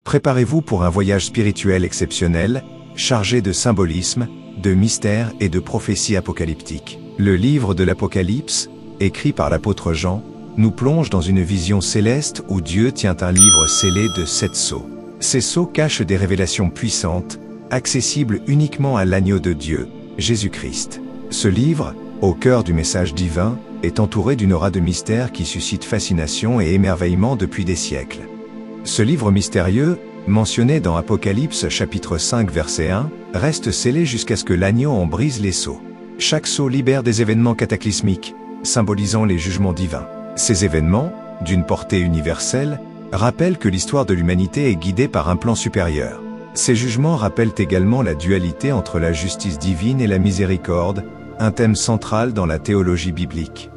Préparez-vous pour un voyage spirituel exceptionnel, chargé de symbolisme, de mystères et de prophéties apocalyptiques. Le livre de l'Apocalypse, écrit par l'apôtre Jean, nous plonge dans une vision céleste où Dieu tient un livre scellé de 7 sceaux. Ces sceaux cachent des révélations puissantes, accessibles uniquement à l'agneau de Dieu, Jésus-Christ. Ce livre, au cœur du message divin, est entouré d'une aura de mystère qui suscite fascination et émerveillement depuis des siècles. Ce livre mystérieux, mentionné dans Apocalypse chapitre 5 verset 1, reste scellé jusqu'à ce que l'agneau en brise les sceaux. Chaque sceau libère des événements cataclysmiques, symbolisant les jugements divins. Ces événements, d'une portée universelle, rappellent que l'histoire de l'humanité est guidée par un plan supérieur. Ces jugements rappellent également la dualité entre la justice divine et la miséricorde, un thème central dans la théologie biblique.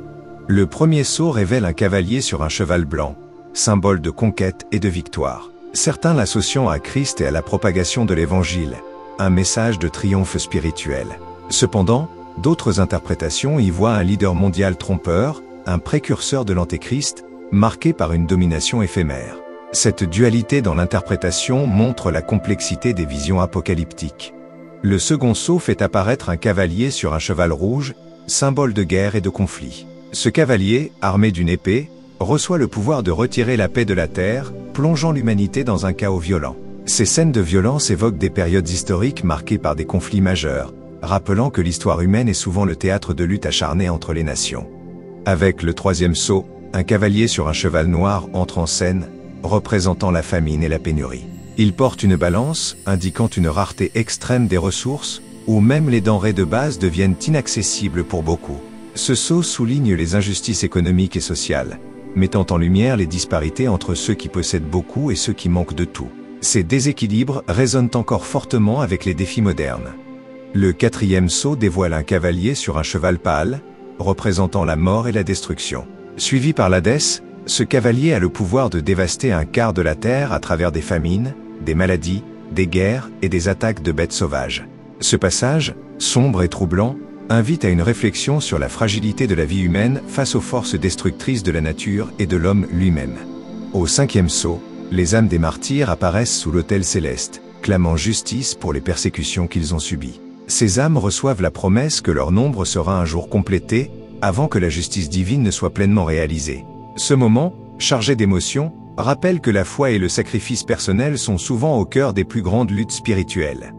Le premier sceau révèle un cavalier sur un cheval blanc, symbole de conquête et de victoire. Certains l'associant à Christ et à la propagation de l'Évangile, un message de triomphe spirituel. Cependant, d'autres interprétations y voient un leader mondial trompeur, un précurseur de l'Antéchrist, marqué par une domination éphémère. Cette dualité dans l'interprétation montre la complexité des visions apocalyptiques. Le second sceau fait apparaître un cavalier sur un cheval rouge, symbole de guerre et de conflit. Ce cavalier, armé d'une épée, reçoit le pouvoir de retirer la paix de la terre, plongeant l'humanité dans un chaos violent. Ces scènes de violence évoquent des périodes historiques marquées par des conflits majeurs, rappelant que l'histoire humaine est souvent le théâtre de luttes acharnées entre les nations. Avec le troisième sceau, un cavalier sur un cheval noir entre en scène, représentant la famine et la pénurie. Il porte une balance, indiquant une rareté extrême des ressources, où même les denrées de base deviennent inaccessibles pour beaucoup. Ce sceau souligne les injustices économiques et sociales, mettant en lumière les disparités entre ceux qui possèdent beaucoup et ceux qui manquent de tout. Ces déséquilibres résonnent encore fortement avec les défis modernes. Le quatrième sceau dévoile un cavalier sur un cheval pâle, représentant la mort et la destruction. Suivi par l'Hadès, ce cavalier a le pouvoir de dévaster un quart de la terre à travers des famines, des maladies, des guerres et des attaques de bêtes sauvages. Ce passage, sombre et troublant, invite à une réflexion sur la fragilité de la vie humaine face aux forces destructrices de la nature et de l'homme lui-même. Au cinquième sceau, les âmes des martyrs apparaissent sous l'autel céleste, clamant justice pour les persécutions qu'ils ont subies. Ces âmes reçoivent la promesse que leur nombre sera un jour complété, avant que la justice divine ne soit pleinement réalisée. Ce moment, chargé d'émotions, rappelle que la foi et le sacrifice personnel sont souvent au cœur des plus grandes luttes spirituelles.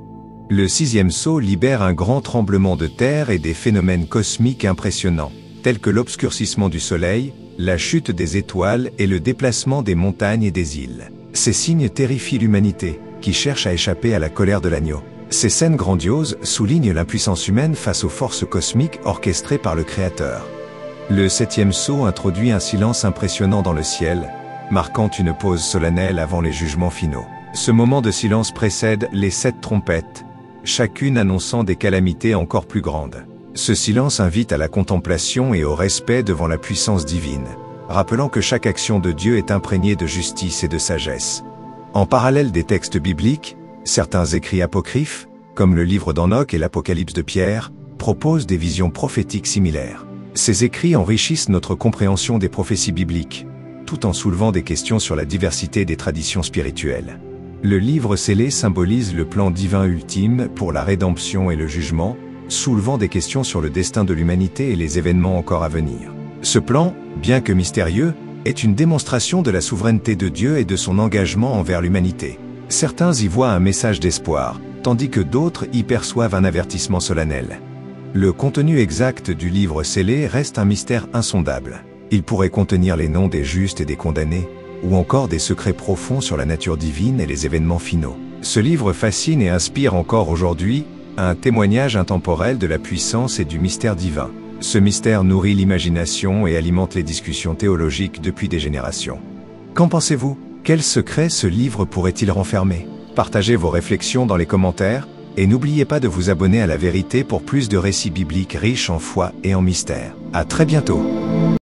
Le sixième sceau libère un grand tremblement de terre et des phénomènes cosmiques impressionnants, tels que l'obscurcissement du soleil, la chute des étoiles et le déplacement des montagnes et des îles. Ces signes terrifient l'humanité, qui cherche à échapper à la colère de l'agneau. Ces scènes grandioses soulignent l'impuissance humaine face aux forces cosmiques orchestrées par le Créateur. Le septième sceau introduit un silence impressionnant dans le ciel, marquant une pause solennelle avant les jugements finaux. Ce moment de silence précède les 7 trompettes, chacune annonçant des calamités encore plus grandes. Ce silence invite à la contemplation et au respect devant la puissance divine, rappelant que chaque action de Dieu est imprégnée de justice et de sagesse. En parallèle des textes bibliques, certains écrits apocryphes, comme le livre d'Enoch et l'Apocalypse de Pierre, proposent des visions prophétiques similaires. Ces écrits enrichissent notre compréhension des prophéties bibliques, tout en soulevant des questions sur la diversité des traditions spirituelles. Le livre scellé symbolise le plan divin ultime pour la rédemption et le jugement, soulevant des questions sur le destin de l'humanité et les événements encore à venir. Ce plan, bien que mystérieux, est une démonstration de la souveraineté de Dieu et de son engagement envers l'humanité. Certains y voient un message d'espoir, tandis que d'autres y perçoivent un avertissement solennel. Le contenu exact du livre scellé reste un mystère insondable. Il pourrait contenir les noms des justes et des condamnés, ou encore des secrets profonds sur la nature divine et les événements finaux. Ce livre fascine et inspire encore aujourd'hui un témoignage intemporel de la puissance et du mystère divin. Ce mystère nourrit l'imagination et alimente les discussions théologiques depuis des générations. Qu'en pensez-vous? Quels secrets ce livre pourrait-il renfermer? Partagez vos réflexions dans les commentaires, et n'oubliez pas de vous abonner à La Vérité pour plus de récits bibliques riches en foi et en mystère. À très bientôt!